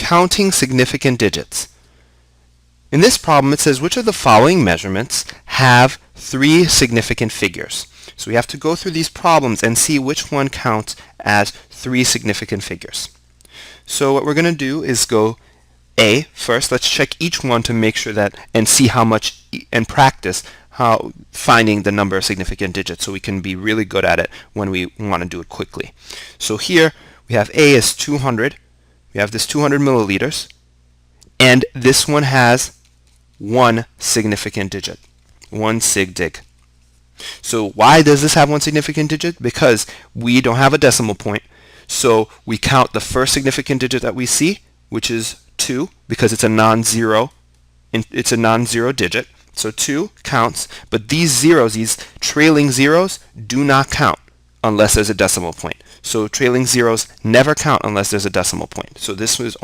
counting significant digits. In this problem, it says which of the following measurements have 3 significant figures. So we have to go through these problems and see which one counts as 3 significant figures. So what we're going to do is go A first. Let's check each one to make sure that and see how much and practice how finding the number of significant digits so we can be really good at it when we want to do it quickly. So here we have A is 200. We have this 200 milliliters, and this one has 1 significant digit, 1 sig dig. So why does this have 1 significant digit? Because we don't have a decimal point, so we count the first significant digit that we see, which is 2, because it's a non-zero digit. So 2 counts, but these zeros, these trailing zeros, do not count unless there's a decimal point. So trailing zeros never count unless there's a decimal point. So this was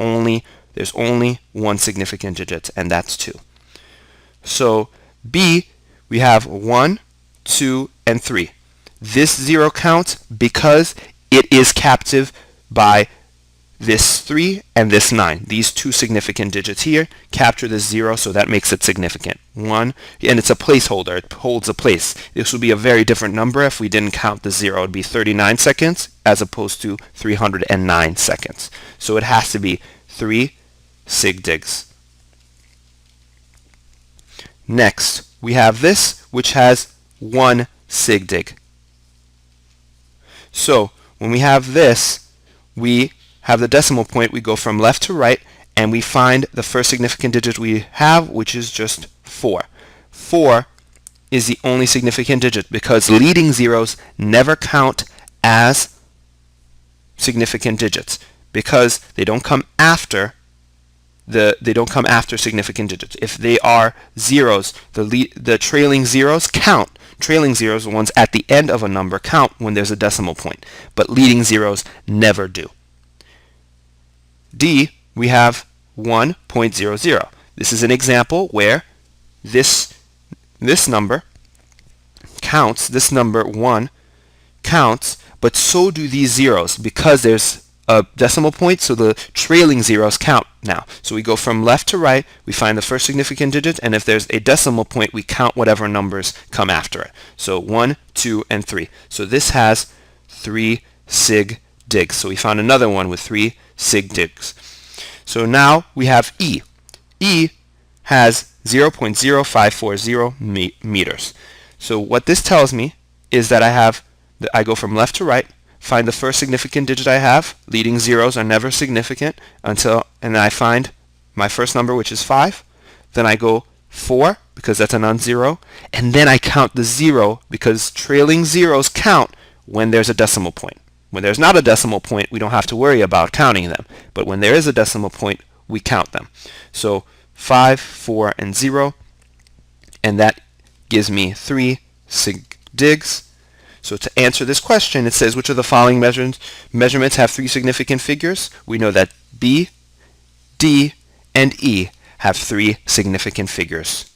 there's only 1 significant digit, and that's 2. So B, we have 1, 2, and 3. This 0 counts because it is captive by this 3 and this 9. These 2 significant digits here capture this 0, so that makes it significant. 1, and it's a placeholder. It holds a place. This would be a very different number if we didn't count the 0. It would be 39 seconds as opposed to 309 seconds. So it has to be 3 sig digs. Next, we have this, which has 1 sig dig. So when we have this, we have the decimal point. We go from left to right, and we find the first significant digit we have, which is just 4. 4 is the only significant digit because leading zeros never count as significant digits because they don't come after significant digits. If they are zeros, the trailing zeros count. Trailing zeros, the ones at the end of a number, count when there's a decimal point, but leading zeros never do. D, we have 1.00. This is an example where this number counts, this number 1 counts, but so do these zeros because there's a decimal point, so the trailing zeros count now. So we go from left to right, we find the first significant digit, and if there's a decimal point, we count whatever numbers come after it. So 1, 2, and 3. So this has 3 sig digs. So we found another one with 3 sig digs. So now we have E. E has 0.0540 meters. So what this tells me is that I go from left to right, find the first significant digit I have. Leading zeros are never significant and then I find my first number, which is 5. Then I go 4 because that's a non-zero, and then I count the 0 because trailing zeros count when there's a decimal point. When there's not a decimal point, we don't have to worry about counting them, but when there is a decimal point, we count them. So 5, 4, and 0, and that gives me 3 sig digs. So to answer this question, it says which of the following measurements have 3 significant figures? We know that B, D, and E have 3 significant figures.